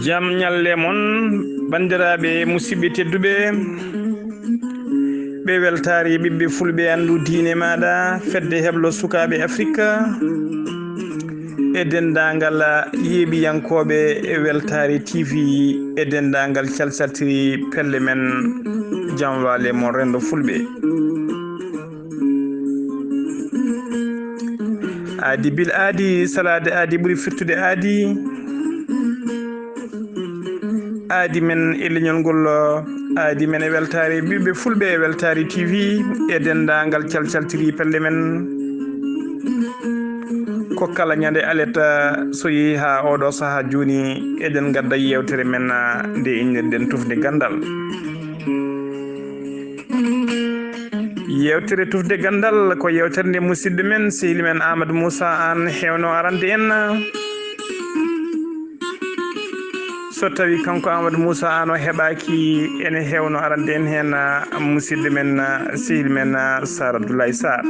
jam nyalle mon bandiraɓe musidɓe tedduɓe ɓe weltari ɓiɓɓe fulɓe andu diine maɗa fedde heblo sukaɓe Afrique e dendagal yeeɓiyankoɓe e weltari TV e dendagal calsaltiri pelle men jamwale mon rendo fulɓe aadi bil aadi salade aadi ɓuuri firtude aadi men e leñol ngol aadi men e weltare ɓiɓɓe fulɓe e weltare TV e dendagal calcaltiri pelle men ko kala ñande aleta so yeehi ha oɗo saaha joni eɗen gadda yewtere men nde innirɗen tufde gandal yewtere tufde gandal ko yewtere nde musidɗo men sehil men Amadou Moussa an hewno arande en so tawi kanko Amadou Moussa an o heɓaki ene hewno arande en hen musidɗo men sehil men Sar Abdoulaye Sarr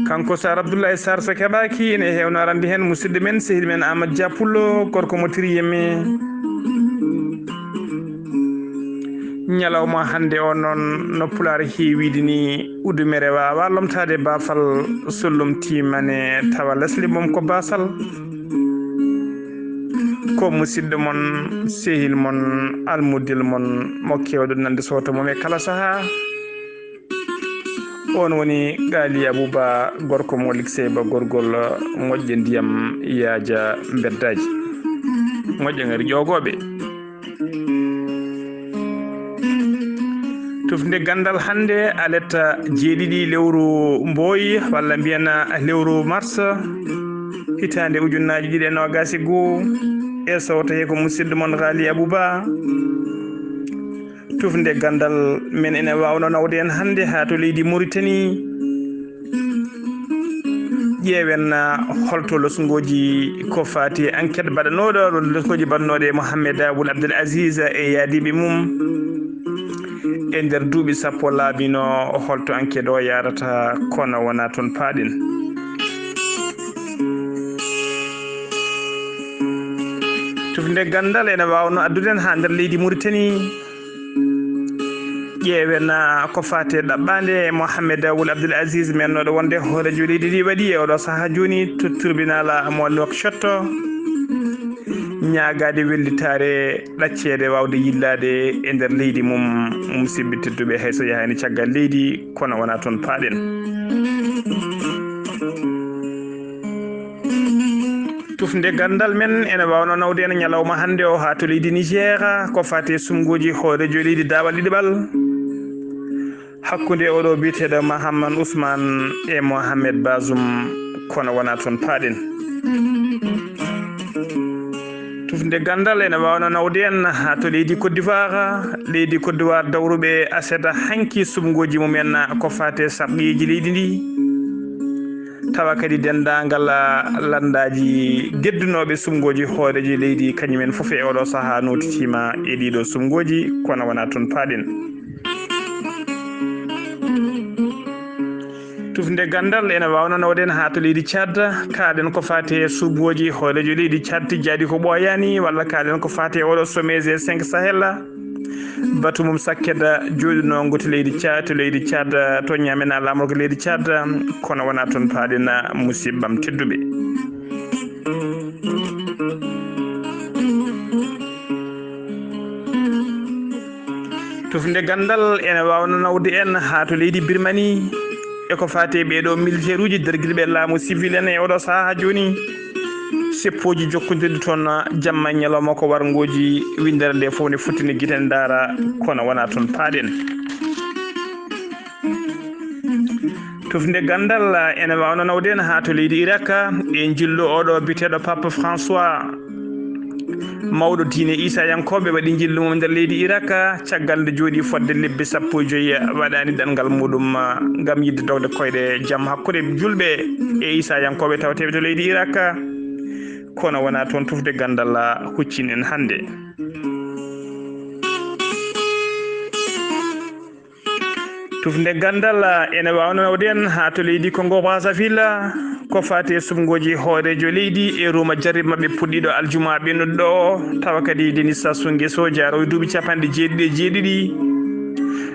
kanko Sar Abdoulaye Sarr so keɓaki ene hewno arande hen musidɗo men sehil men Amadou Dia Pullo gorko mo triyemi ñalawma hande o noon no pular heewide ni udumere wawa lomtade bafal sollum timane tawa lesli mom ko basal ko musidɗo mon sehil mon almudil mon mo kewɗo nande soto mom e kala saaha on woni Gali Abouba gorko mo ligseba gorgol moƴƴe ndiyam yaaja beddaji moƴƴe ngari ƴogoɓe tufde gandal hande aletta jeeɗiɗi lewru mboyi walla mbiyen lewru mars hitande ujunnaji ɗiɗi e nogasi goo e so tawi ko musidɗo mon Gali Abouba tufde gandal men ene wawno nawde en hande ha to leydi Mauritanie ƴeewen holto losgoji ko fati enquête baɗanoɗo losgoji baɗanoɗe Mohamed Aboul Abdel Aziz e yaadiɓe mum e nder duuɓi sappo laabino holto enquête o yarata kono wona toon paaɗen tufde gandal ene wawno adduden ha nder leydi Mauritanie ƴeewen ko fate ɗaɓɓande Mohamed Aboul Abdel Aziz mennoɗo wonde hoorejo leydi ndi waɗi e oɗo saaha joni to tribunal mo Nouakchott ñaagade wellitare ɗaccede wawde yillade e nder leydi mum musidɓe tedduɓe hayso yahani caggal leydi kono wona toon paaɗen tufde gandal men ene wawno nawde en ñalawma hande o ha to leydi Niger ko fate sumgoji hoorejo leydi Daawal Ɗiɗiɓal hakkude oɗo biteɗo Mahamman Ousmane e Mohamed Bazoum kono wona toon paaɗen tufde gandal ene wawno nawde en ha to leydi Côte d'Ivoire dawruɓe aseda hanki sumgoji mumen ko fate sarɗiji leydi ndi tawa kadi dendagal landaji geddunoɓe sumgoji hooreji leydi kañumen foof e oɗo saaha notitima e ɗiɗo sumgoji kono wona toon paaɗen tufde gandal ene wawno nawden ha to leydi Tchad kaɗen ko fate suboji hoorejo leydi Tchad tijjadi ko ɓoyani walla kaɗen ko fate oɗo sommet G5 Sahel batu mum sakkeda joɗinogo to leydi Tchad to ñamena lamorgo leydi Tchad kono wona toon paaɗen musibbam tedduɓe tufnde gandal ene wawno nawde en ha to leydi Birmanie eko fate ɓeɗo militaire uji darguiɗo laamu civil en e oɗo saaha joni seppoji jokkodirɗi toon jamma ñalawma ko wargoji windere nde fof ne fottini guiten dara kono wona toon paaɗen tufnde gandal ene wawno nawde en ha to leydi Irak e jillu oɗo biteɗo Pape François mawɗo diine Issa Yankoɓe waɗi jillu mum nder leydi Irak caggal nde jooɗi fodde lebbi 15 waɗani ɗangal muɗum gam yidde dogde koyɗe jaam hakkude julɓe e Issa Yankoɓe tawateɓe to leydi Irak kono wona toon tufde gandal huccin en hannde tufde gandal ene wawno nawde en ha to leydi Congo Brazzaville ko fate sumgoji hoorejo leydi e ruma jarribe mabɓe puɗɗiɗo aljuma ɓennuɗo ɗo tawa kadi Denis Sassou Nguesso jaro e duuɓi capanɗe jeeɗiɗi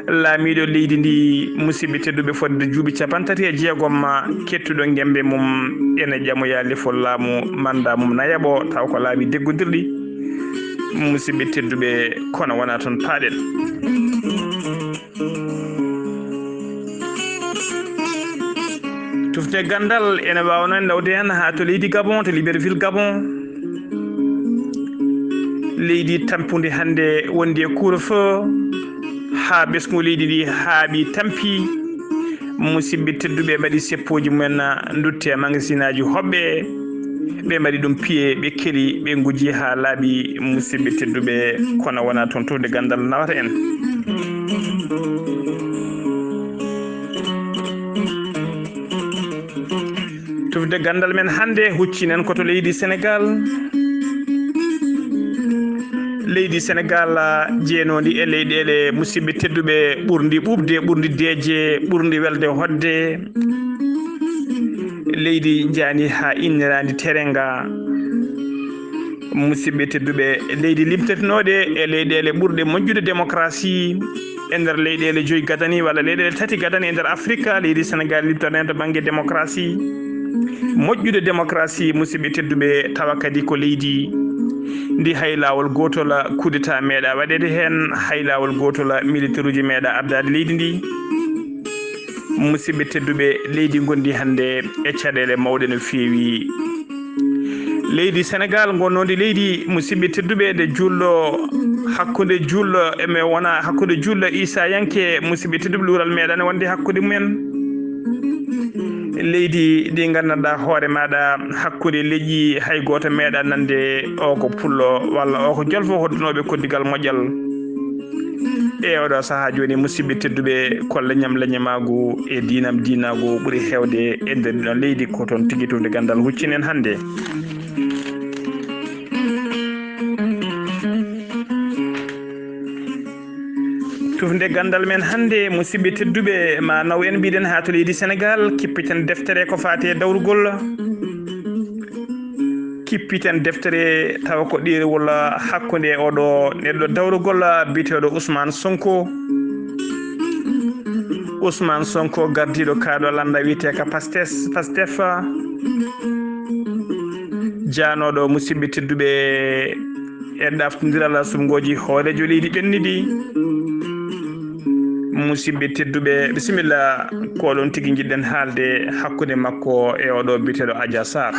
laamiɗo leydi ndi musidɓe tedduɓe fodde juuɓi 36 kettuɗo gembe mum ene ƴamoya lefol laamu manda mum nayaɓo taw ko laabi deggodirɗi musidɓe tedduɓe kono wona toon paaɗen tufde gandal ene wawno nawde hen ha to leydi Gabon to Libreville Gabon leydi tampude hande wondi e couvre-feu ha ɓesgu leydi ndi haaɓi tampi musidɓe tedduɓe mbaɗi seppoji mumen dutte magasin aji hoɓɓe ɓe mbaɗi ɗum piye ɓe keeli ɓe gujji ha laaɓi musidɓe tedduɓe kono wona toon tufde gandal nawata en tufde gandal men hande huccinen koto leydi Sénégal jeenodi e leyɗele musidɓe tedduɓe ɓurdi ɓubde ɓurdi deeje ɓurdi welde hodde leydi jaani ha innirandi terenga musidɓe tedduɓe leydi limtatinoɗe e leyɗele ɓurɗe moƴƴude démocratie e nder leyɗele 5 gadani walla leyɗele 3 gadani e nder Afrique leydi Sénégal limtane to banggue démocratie moƴƴude démocratie musidɓe tedduɓe tawa kadi ko leydi ndi hay lawol gotol coup d'état meeɗa waɗede hen hay lawol gotol militaire uji meeɗa ardade leydi ndi musidɓe tedduɓe leydi gondi hande e caɗele mawɗe no feewi leydi Sénégal gonnodi leydi musidɓe tedduɓe de julɗo hakkude julɗo eme wona hakkude julɗo Issa Yanke musidɓe tedduɓe luural meeɗa wonde hakkude mumen leydi ɗi gandanɗa hoore maɗa hakkude leƴƴi hay goto meeɗa nande o ko pullo walla o ko jolfo hoddunoɓe koddigal moƴƴal e oɗo saaha joni musidɓe tedduɓe ko leñamagu e dinagu ɓuuri hewde e nder ɗon leydi ko toon tigui tufde gandal huccinen hande tufde gandal men hande musidɓe tedduɓe ma naw en mbiɗen ha to leydi Sénégal kippiten deftere ko fate dawrugol kippiten deftere tawa ko ɗerewol hakkude oɗo neɗɗo dawrugol biteɗo Ousmane Sonko gardiɗo kaɗo landa wiyete ka Pastef janoɗo musidɓe tedduɓe e ɗaftodiral sumgoji hoorejo leydi ɓenniɗi musidɓe tedduɓe bisimilla ko ɗon tigui jiɗɗen haalde hakkude makko e oɗo biteɗo Adja Sarr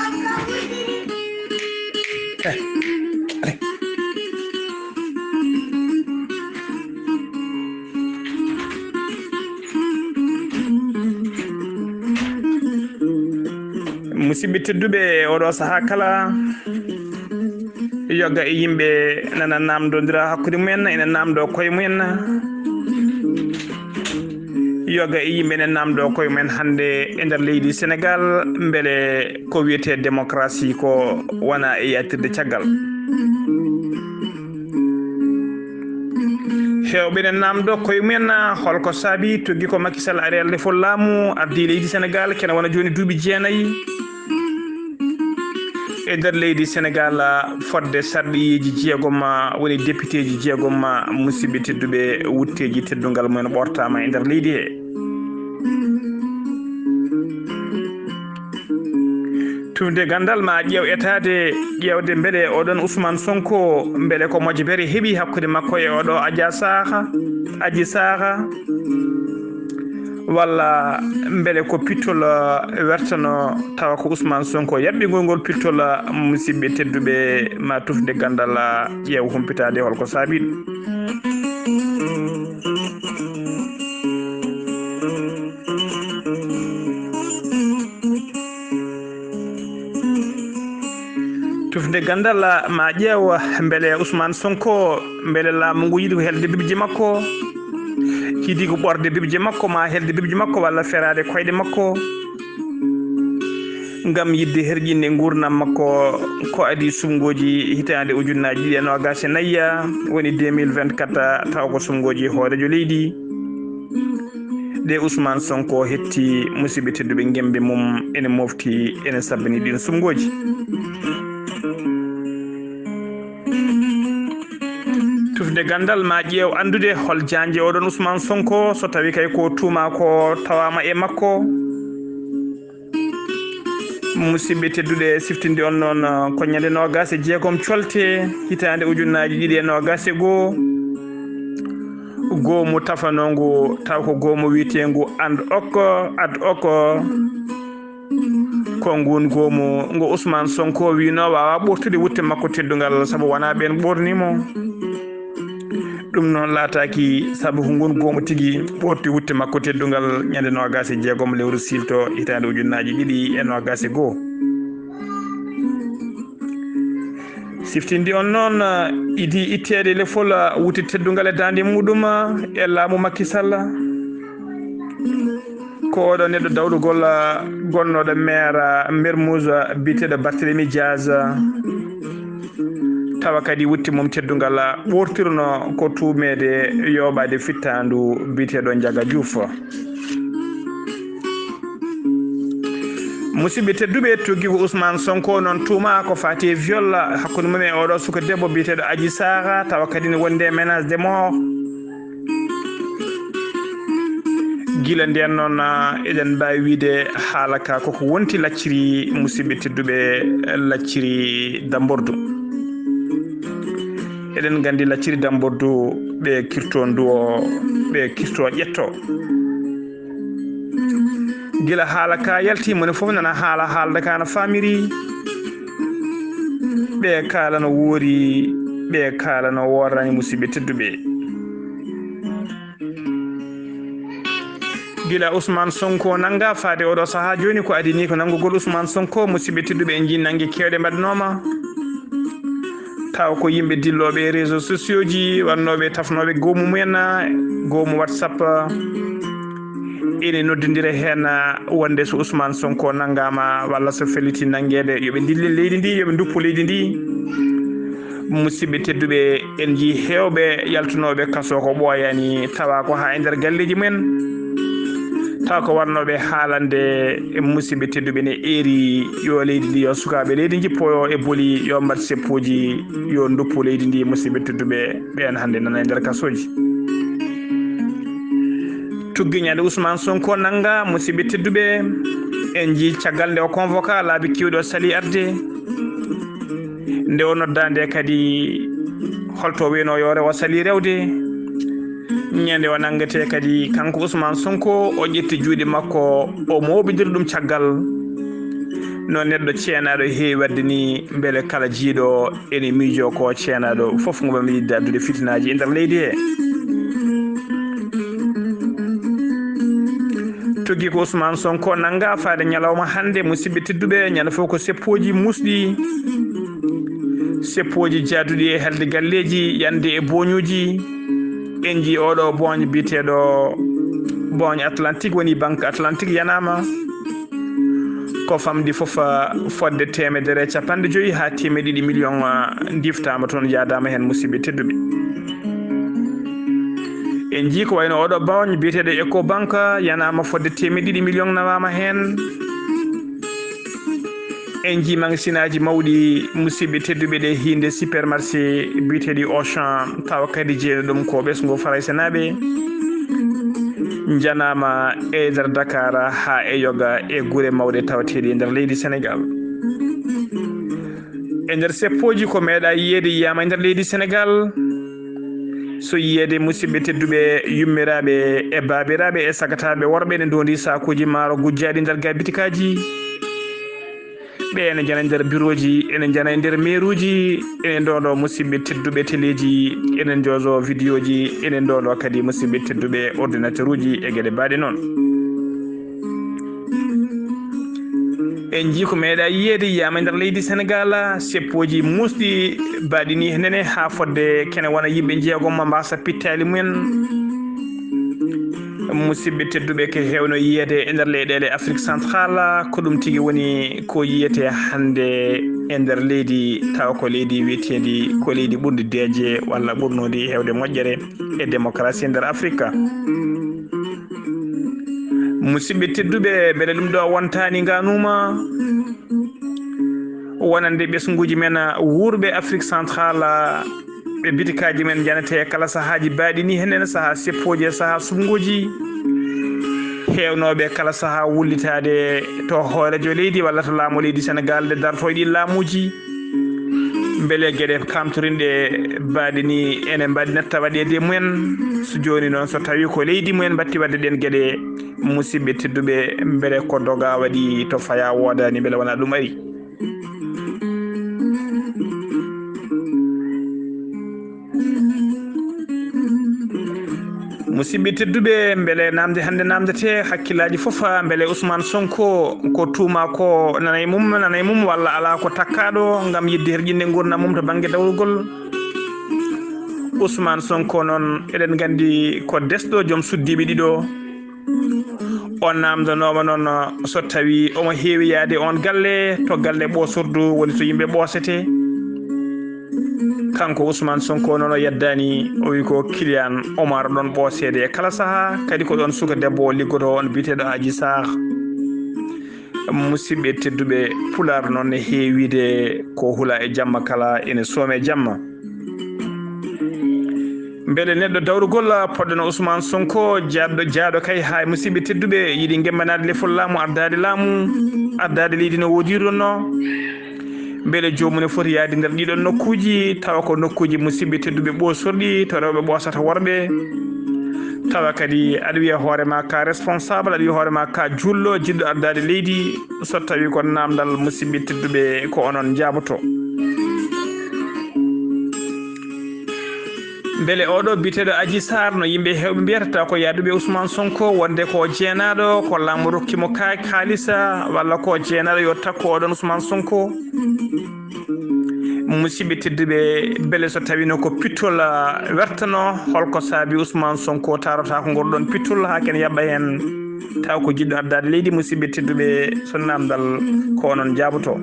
musidɓe tedduɓe oɗo saaha kala yogga e yimɓe nana namdodira hakkude mumen ene namdo koye mumen yoga e yimɓe ne namdo koye mumen hande e nder leydi Sénégal beele ko wiyete démocratie ko wona e yattirde caggal hewɓe ne namdo koye mumen holko saabi togui ko Macky Sall ari Allah fo laamu ardi leydi Sénégal kene wona joni duuɓi 9 e nder leydi Sénégal fodde sarɗiyeji 6 woni député ji 6 musidɓe tedduɓe wutteji teddugal mumen ɓortama e nder leydi he tufde gandal ma ƴeew etade ƴeewde beele oɗon Ousmane Sonko beele ko mojjere heeɓi hakkude makko e oɗo Adji Sarr walla beele ko pittol wertano tawa ko Ousmane Sonko yaɓɓigol ngol pittol musidɓe tedduɓe ma tufde gandal ƴeew humpitade holko saabi tufde gandal ma ƴeew beele Ousmane Sonko beele laamu ngu yiɗi ko helde bibji makko hiidi ko ɓorde bibji makko ma helde bibji makko walla ferade koyɗe makko ngam yidde herƴinde gurdam makko ko adi sumgoji hitande ujunnaji ɗiɗi e nogas e nayya woni 2024 taw ko sumgoji hoorejo leydi de Ousmane Sonko hetti musidɓe tedduɓe gembe mum ene mofti ene sabbini ɗin sumgoji tufde gandal ma ƴeew andude hol janje oɗon Ousmane Sonko so tawi kay ko tuuma ko tawama e makko musidɓe tedduɗe siftinde on noon ko ñande nogas e jeegom colte hitande ujunnaji ɗiɗi e nogas e goho goomu tafanongu taw ko goomu wiyetengu ad hoc ko ngun goomu ngo Ousmane Sonko wino wawa ɓortude wutte makko teddugal saabu wona ɓen ɓornimo ɗum noon laataki saabu ko ngun goomu tigui ɓorti wutte makko teddugal ñande nogas e jeegom lewru silto hitande ujunnaji ɗiɗi e nogas e goho siftindi on noon idi ittede lefol wutte teddugal e dande muɗum e laamu Macky Sall ko oɗo neɗɗo dawɗugol gonnoɗo maire Mermoz biteɗo Barthélémy Dias tawa kadi wutti mum teddugal ɓortirno ko tumede yoɓade fittandu biteɗo Ndiaga Diouf musidɓe tedduɓe tuggi ko Ousmane Sonko noon tuuma ko fati viol hakkude mum e oɗo suka debbo biteɗo Adji Sarr tawa kadi ne wonde ménage de mort gila nden noon eɗen mbawi wiide haala ka koko wonti lacciri musidɓe tedduɓe lacciri Dambordu eɗen gandi lacciri Dambordu ɓe kirto nduwo ɓe kirto ƴetto gila haala ka yalti moni foof nana haalda ka no famiri ɓe kala no woori ɓe kala no worrani musidɓe tedduɓe gila Ousmane Sonko nanga faade oɗo saaha joni ko adini ko nangugol Ousmane Sonko musidɓe tedduɓe en jii nanggue kewɗe mbaɗnoma taw ko yimɓe dilloɓe réseaux sociaux ji wannoɓe tafnoɓe goomu mumen goomu WhatsApp ene noddidira hen wonde so Ousmane Sonko nangama walla so felliti nanguede yoɓe dille leydi ndi yoɓe duppo leydi ndi musidɓe tedduɓe en jii hewɓe yaltunoɓe kaso ko ɓooyani tawa ko ha e nder galleji mumen taw ko wannoɓe haalande musidɓe tedduɓe ne eeri yo leydi ndi yo sukaɓe leydi jippoyo e booli yo mbat seppuji yo duppo leydi ndi musidɓe tedduɓe ɓen hande nana e nder kasoji tuggi ñande Ousmane Sonko nanga musidɓe tedduɓe en jii caggal nde o convoca laabi kewɗi o sali arde nde o nodda nde kadi holto weno yo rew o sali rewde ñande o nangate kadi kanko Ousmane Sonko o ƴetti juuɗe makko o moɓidiri ɗum caggal no neɗɗo ceenaɗo heewi wadde ni beele kala jiiɗo ene miijo ko ceenaɗo foof ngo ɓami yidde addude fitinaji e nder leydi he tuggi ko Ousmane Sonko nanga faade ñalawma hande musidɓe tedduɓe ñande fof ko seppoji musɗi seppoji jaaduɗi e helde galleji yande e boñuji en jii oɗo boñe biteɗo boñe Atlantique woni banque Atlantique yanama ko famdi foof fodde 150 ha 200 million diftama toon yadama hen musidɓe tedduɓe en jii ko wayno oɗo boñe biteɗo Ecobank yanama fodde 200 million nawama hen en jii magasinaji mawɗi musidɓe tedduɓe ɗe hinde supermarché biteɗi Auchan tawa kadi jeeɗo ɗum ko ɓesgo Farayse naɓe janama e nder Dakar ha e yoga e guure mawɗe tawateɗe e nder leydi Sénégal e nder seppoji ko meeɗa yiyede yiyama e nder leydi Sénégal so yiyede musidɓe tedduɓe yummiraɓe e babiraɓe e sagataɓe worɓe ne dondi sakuji maaro gujjaɗi nder gabitikaji ɓe ene jana nder bureau ji ene jana e nder mairuji ene ndoɗo musidɓe tedduɓe téléji enen jozo vidéo ji enen ndoɗo kadi musidɓe tedduɓe ordinateur uji e gueɗe mbaɗe noon en jii ko meeɗa yiyede yiyama e nder leydi Sénégal seppoji musɗi baɗini henene ha fodde kene wona yimɓe jeegom mbasa pittali mumen musidɓe tedduɓe ko hewno yiyede e nder leyɗele Afrique centrale ko ɗum tigui woni ko yiyete hande e nder leydi taw ko leydi wiyetendi ko leydi ɓurdi deeje walla ɓurnodi hewde moƴƴere e démocratie nder Afrique musidɓe tedduɓe beele ɗum ɗo wontani ganuma wonande ɓesguji men wuurɓe Afrique centrale ɓe bitikaji men janete kala sahaji baɗini henen saaha seppoji e saaha subgoji hewnoɓe kala saaha wullitade to hoorejo leydi walla to laamu leydi Sénégal nde dartoyɗi laamuji beele gueɗe kamtorinɗe baɗini ene mbaɗi netta waɗede mumen so joni noon so tawi ko leydi mumen batti wadde ɗen gueɗe musidɓe tedduɓe beele ko doga waɗi to faya wodani beele wona ɗum ari musidɓe tedduɓe beele namde hande namdete hakkillaji foof beele Ousmane Sonko ko tuuma ko nanay mum walla ala ko takkaɗo gam yidde herƴinde gurdam mum to banggue dawrugol Ousmane Sonko noon eɗen gandi ko desɗo joom suddiɓe ɗiɗo on namdanoma noon so tawi omo heewi yaade on galle to galle ɓosordu woni to yimɓe ɓoosete kanko Ousmane Sonko noon o yeddani o wi ko Kylian Omar ɗon ɓoosede e kala saaha kadi ko ɗon suka debbo liggoto on biteɗo Adji Sarr musidɓe tedduɓe pular noon ne heewide ko hula e jamma kala ene soome jamma beele neɗɗo dawrugol poɗɗono Ousmane Sonko jaaɗo kay ha musidɓe tedduɓe yiiɗi gemmanade lefol laamu ardade leydi no woodiron no beele jomum ne foti yaade nder ɗiɗon nokkuji tawa ko nokkuji musidɓe tedduɓe ɓosorɗi to rewɓe ɓosata worɓe tawa kadi aɗa wiya hoorema ka responsable aɗa wiya hoorema ka julɗo jiɗɗo ardade leydi so tawi ko namdal musidɓe tedduɓe ko onon jaaboto beele oɗo biteɗo Adji Sarr no yimɓe hewɓe mbiyata ko yaaduɓe Ousmane Sonko wonde ko jeenaɗo ko laamu rokkimo haalisa walla ko jeenaɗo yo takku oɗon Ousmane Sonko musidɓe tedduɓe beele so tawino ko pittol wertano holko saabi Ousmane Sonko tarota ko gorɗon pittol ha ken yaɓɓa hen taw ko jiɗɗo ardade leydi musidɓe tedduɓe so namdal ko onon jaaboto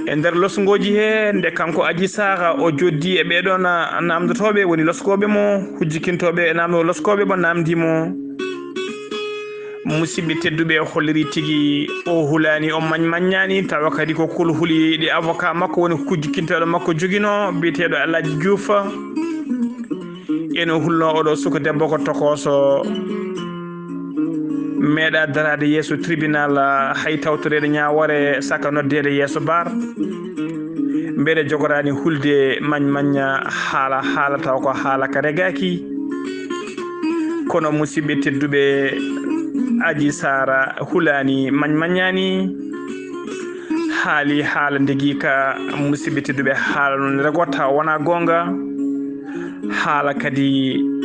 e nder losgoji he nde kanko Adji Sarr o joddi e ɓeɗon namdotoɓe woni loskoɓe mo hujjikintoɓe e namdo loskoɓe mo namdimo musidɓe tedduɓe holliri tigui o hulani o maññani tawa kadi ko kul huliɗi avocat makko woni hujjikintoɗo makko joguino biteɗo Aladji Diouf eno hulno oɗo suka debbo ko tokoso meeɗa darade yeeso tribunal hay tawtorede ñawore saka noddede yeeso bar mbeɗe jogorani hulde mañña haala taw ko haala ka regaki kono musidɓe tedduɓe Adji Sarr hulani maññani haali haala ndegui ka musidɓe tedduɓe haala noon regota wona gonga haala kadi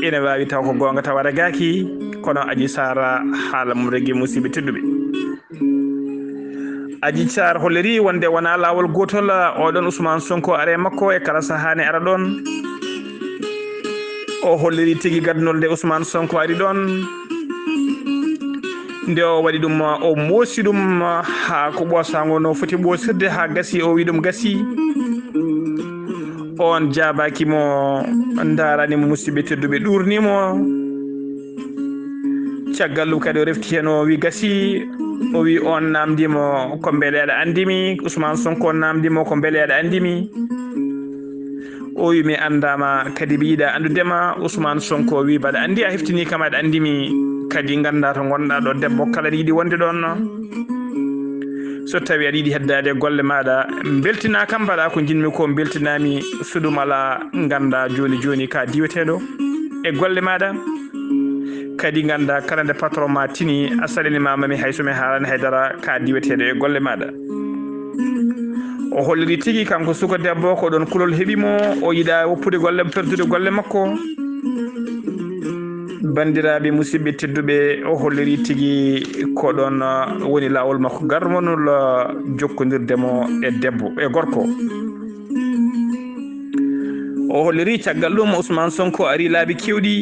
ene wawi taw ko gonga tawa regaki kono Adji Sarr haala mum regui musidɓe tedduɓe Adji Sarr holliri wonde wona lawol gotol oɗon Ousmane Sonko are makko e kala sahane ara ɗon o holliri tigui gadnolde Ousmane Sonko ari ɗon nde o waɗi ɗum o moosi ɗum ha ko ɓosago no foti ɓosirde ha gasi o wi ɗum gasi on jabakimo daranimo musidɓe tedduɓe ɗurnimo caggal ɗum kadi o refti hen o wi gasi o wi on namdimo ko beele aɗa andimi Ousmane Sonko namdimo ko beele aɗa andimi o wi mi andama kadi mi yiiɗa andudema Ousmane Sonko wi mbaɗa andi a heftini kam aɗa andimi kadi ganda to gonɗa ɗo debbo kala ne yiiɗi wonde ɗon so tawi aɗa yiɗi heddade golle maɗa beltina kam mbaɗa ko jinmi ko beltinami sudumala ganda joni ka diweteɗo e golle maɗa kadi ganda kala nde patron ma tini a saɗanimamami hay somi haalani haydara ka diweteɗo e golle maɗa o holliri tigui kanko suka debbo ko ɗon kulol heeɓimo o yiɗa woppude golle perdude golle makko bandiraɓe musidɓe tedduɓe o holliri tigui ko ɗon woni lawol makko garmonol jokkodirdemo e debbo e gorko o holliri caggal ɗum Ousmane Sonko ari laabi kewɗi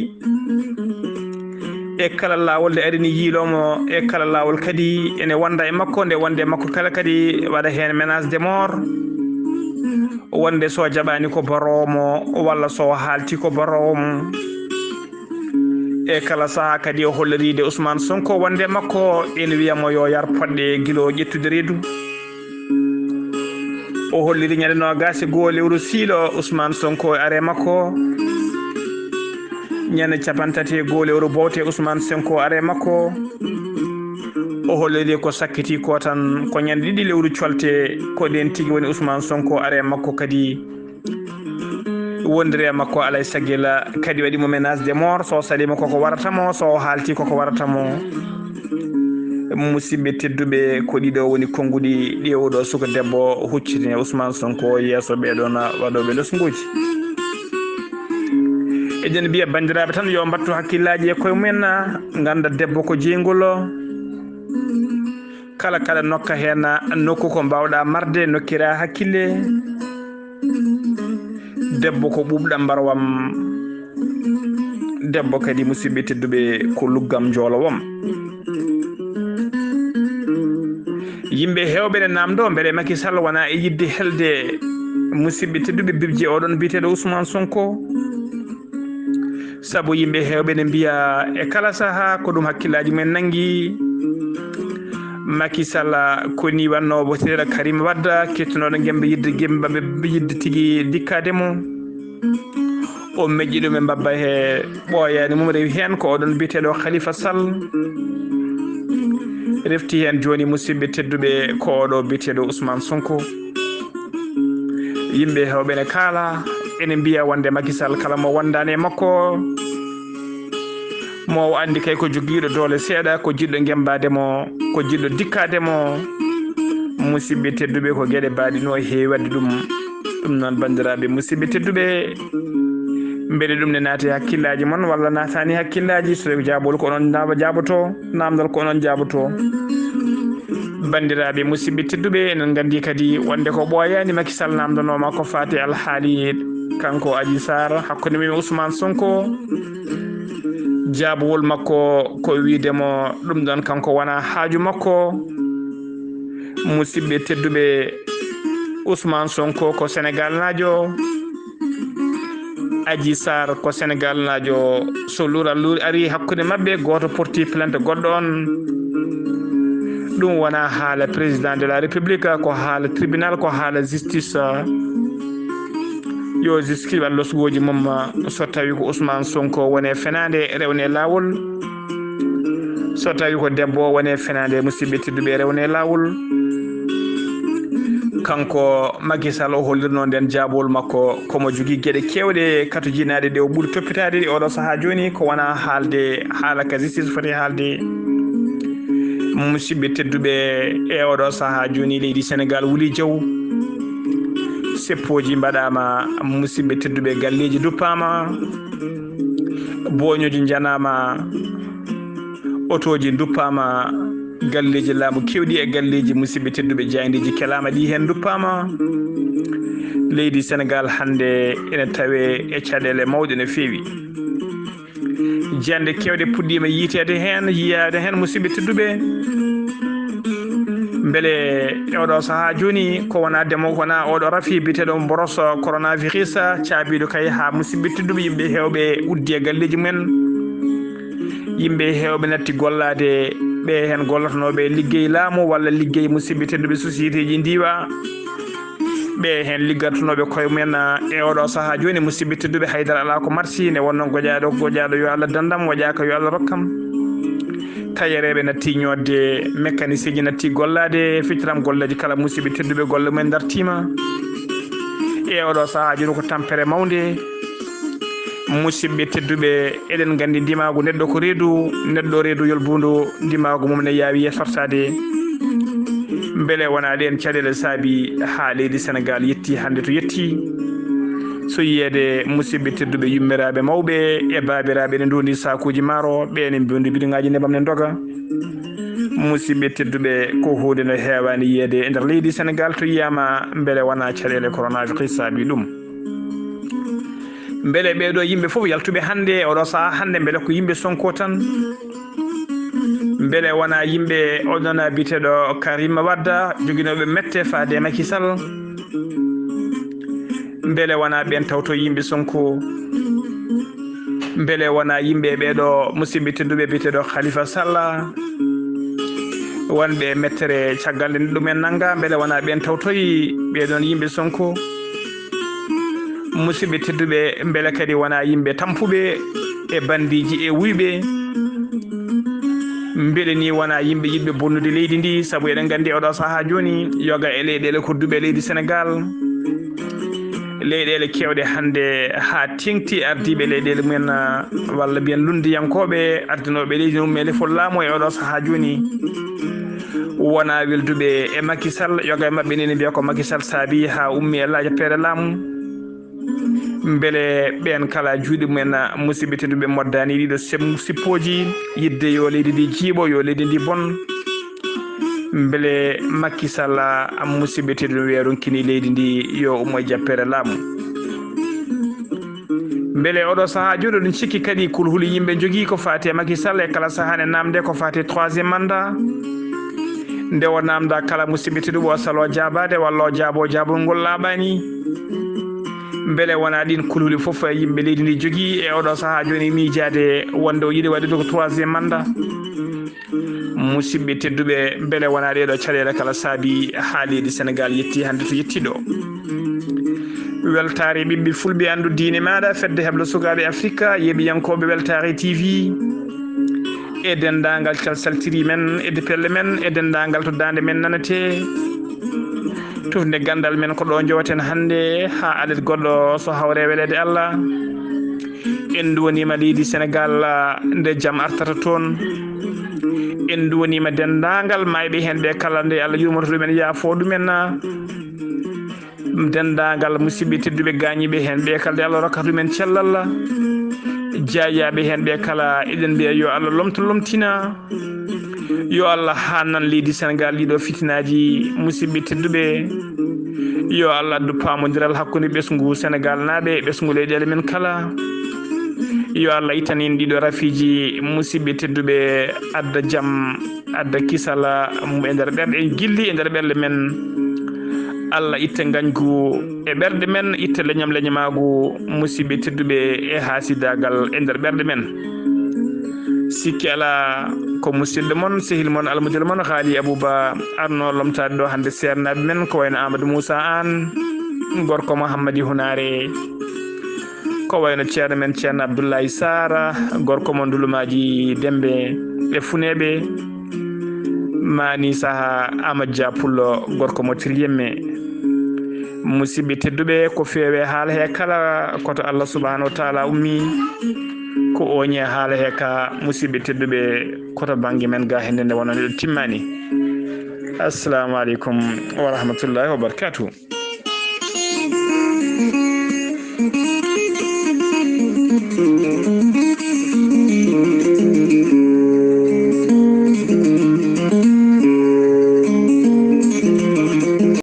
e kala lawol nde arini yiilomo e kala lawol kadi ene wonda e makko nde wonde makko kala kadi waɗa hen ménage de mort wonde so jaɓani ko baromo walla so haalti ko baromo e kala saaha kadi o holliride Ousmane Sonko wonde makko ene wiyamo yo yar poɗɗe guilo ƴettude reedu o holliri ñande nogas e goho lewru siilo Ousmane Sonko are makko ñande capantati e goho lewru bowte Ousmane Sonko are makko o holliri ko sakkiti ko tan ko ñande ɗiɗi lewru colte ko ɗen tigui woni Ousmane Sonko are makko kadi wondiri e makko alay saguela kadi waɗimo ménage de mort so salima koko waratamo so haalti koko waratamo musidɓe tedduɓe ko ɗiɗo woni konnguɗi ɗi oɗo suka debbo huccitine Ousmane Sonko yesso ɓeɗon waɗoɓe lesguji eɗen mbiya bandiraɓe tan yo mbattu hakkillaji e koye mumen ganda debbo ko jeygol kala nokka hen nokku ko mbawɗa marde nokkira hakkille debbo ko ɓuɓɗam mbarwam debbo kadi musidɓe tedduɓe ko luggam jolowom yimɓe hewɓe ne namdo beele Macky Sall wona e yidde helde musidɓe tedduɓe bibje oɗon biteɗo Ousmane Sonko saabu yimɓe hewɓe ne mbiya e kala saaha ko ɗum hakkillaji men nangui Macky Sall koni wannowo teɗa Karim Wade kettunoɗo gembe yidde tigui dikkademo o meƴƴi ɗum e mbabba he ɓooyani mum rewi hen ko oɗon biteɗo Khalifa Sall refti hen joni musidɓe tedduɓe ko oɗo biteɗo Ousmane Sonko yimɓe hewɓe ne kaala ene mbiya wonde Macky Sall kala mo wondani e makko mo andi kay ko joguiɗo doole seeɗa ko jiɗɗo gembademo ko jiɗɗo dikkademo musidɓe tedduɓe ko gueɗe mbaɗino heewi wadde ɗum noon bandiraɓe musidɓe tedduɓe beele ɗum ne naati hakkillaji moon walla natani hakkillaji so jaabol ko onon jaaboto namdal ko onon jaaboto bandiraɓe musidɓe tedduɓe enen gandi kadi wonde ko ɓooyani Macky Sall namdanoma ko fati alhaali kanko Adji Sarr hakkude mum Ousmane Sonko jaabowol makko ko wiidemo ɗum ɗon kanko wona haaju makko musidɓe tedduɓe Ousmane Sonko ko Sénégal najo Adji Sarr ko Sénégal najo so luural ari hakkude mabɓe goto porti plainte goɗɗo on ɗum wona haala président de la république ko haala tribunal ko haala justice yo justice losgoji mum so tawi ko Ousmane Sonko wone fenade rewne lawol so tawi ko debbo wone fenade musidɓe tedduɓe rewne lawol kanko Macky Sall o hollirno nden jaabol makko komo jogui gueɗe kewɗe katojinaɗe ɗe o ɓuuri toppitade ɗe oɗo saaha joni ko wona haalde haala ka justice foti haalde musidɓe tedduɓe e oɗo saaha joni leydi Sénégal wuuli jaw seppoji mbaɗama musidɓe tedduɓe galleji duppama boñoji janama otoji duppama galleji laamu kewɗi e galleji musidɓe tedduɓe jaydiji kelama ɗi hen duppama leydi Sénégal hande ene tawe e caɗele mawɗe no fewi jande kewɗe puɗɗima yiitede hen yiyade hen musidɓe tedduɓe beele oɗo saaha joni ko wona demo wona oɗo rafi biteɗo boros coronavirus caabiɗo kay ha musidɓe tedduɓe yimɓe hewɓe uddi e galleji mumen yimɓe hewɓe natti gollade ɓe hen gollatonoɓe liggey laamu walla liggey musidɓe tedduɓe société ji ndiwa ɓe hen liggatonoɓe koye mumen e oɗo saaha joni musidɓe tedduɓe haydara ala ko marsi nde wonno goƴaɗo yo Allah dandam waƴaka yo Allah rokkam tayereɓe natti ñodde mécanicien ji natti gollade fittiram golleji kala musidɓe tedduɓe golle mumen dartima e oɗo saahaji ko tampere mawde musidɓe tedduɓe eɗen gandi ndimagu neɗɗo ko reedu yolbundu ndimagu mum ne yaawi yettortade beele wona ɗen caɗele saabi ha leydi Sénégal yetti hande to yetti so yiyede musidɓe tedduɓe yummiraɓe mawɓe e babiraɓe ne ndondi sakuji maaro ɓe ne mbondi biɗoŋaji nebam ne doga musidɓe tedduɓe ko hunde no hewani yiyede e nder leydi Sénégal to yiyama beele wona caɗele coronavirus saabi ɗum beele ɓeɗo yimɓe fof yaltuɓe hande oɗo saaha hande beele ko yimɓe Sonko tan beele wona yimɓe oɗon biteɗo Karima Wadda joguinoɓe mette faade Macky Sall beele wona ɓen tawto yimɓe Sonko beele wona yimɓe ɓeɗo musidɓe tedduɓe biteɗo Khalifa Sall wonɓe mettere caggal nde ɗumen nanga beele wona ɓen tawtoyi ɓeɗon yimɓe Sonko musidɓe tedduɓe beele kadi wona yimɓe tampuɓe e bandiji e wuyɓe beele ni wona yimɓe yiɗɓe bonnude leydi ndi saabu eɗen gandi oɗo saaha joni yoga e leyɗele kodduɓe leydi Sénégal leyɗele kewɗe hande ha tengti ardiɓe leyɗele mumen walla mbiyen lundiyankoɓe ardinoɓe leydi mumen fof laamu e oɗo saaha joni wona welduɓe e Macky Sall yoga e mabɓe nene mbiya ko Macky Sall saabi ha ummi e jappere laamu beele ɓen kala juuɗe mumen musidɓe tedduɓe moddani ɗiɗo sippoji yidde yo leydi ndi jiiɓo yo leydi ndi bon beele Macky Sall musidɓe tedduɓe wiya ronkini leydi ndi yo ummo e jappere laamu beele oɗo saaha joni ɗum cikki kadi kulhuli yimɓe jogui ko fati e Macky Sall e kala sahane namde ko fati 3e mandat nde o namda kala musidɓe tedduɓe o salo jabade walla o jaabol ngol laaɓani beele wona ɗin kulhuli foof yimɓe leydi ndi jogui e oɗo saaha joni miijade wonde o yiiɗi waɗude ko 3e mandat musidɓe tedduɓe beele wona ɗeɗo caɗele kala saabi ha leydi Sénégal yetti hande to yetti ɗo weltare ɓiɓɓe fulɓe andu diine maɗa fedde heɓla sukaɓe Afrique yeeɓiyankoɓe weltare TV e dendagal calsaltiri men e depelle men e dendagal to dande men nanate tufde gandal men ko ɗo jowaten hande ha alet goɗɗo so hawre welede Allah en duwanima leydi Sénégal nde jaam artata toon en duwanima dendagal mayɓe hen ɓe kala nde Allah yurmoto ɗumen yaafo ɗumen dendagal musidɓe tedduɓe gañiɓe hen ɓe kala nde Allah rokkata ɗumen cellal jayaɓe hen ɓe kala eɗen mbiya yo Allah lomtina yo Allah hannan leydi Sénégal ɗiɗo fitinaji musidɓe tedduɓe yo Allah addu pamodiral hakkude ɓesgu Sénégal naaɓe ɓesgu leyɗele men kala yo Allah ittanin ɗiɗo rafiji musidɓe tedduɓe adda jaam adda kisala e nder ɓerɗe en gilli e nder ɓerɗe men Allah itta gañgu e ɓerɗe men itta leñamagu musidɓe tedduɓe e hasidagal e nder ɓerɗe men sikki ala ko musidɗo moon sehil moon almudel moon haali Abouba arno lomtade ɗo hande sernaɓe men ko wayno Amadou Moussa Anne gorko Mouhammadi Hunare ko wayno ceerno men ceerno Abdoulaye Sara gorko mo ndulumaji Dembe e Funeɓe mani saha Amadou Dia Pullo gorko mo Tiriyemme musidɓe tedduɓe ko feewe haala he kala koto Allah subhanahu wa taala ummi ko oñe haala he ka musidɓe tedduɓe koto banggue men ga hende nde wonno nde timmani. Assalamu aleykum wa rahmatullahi wa barakatuh.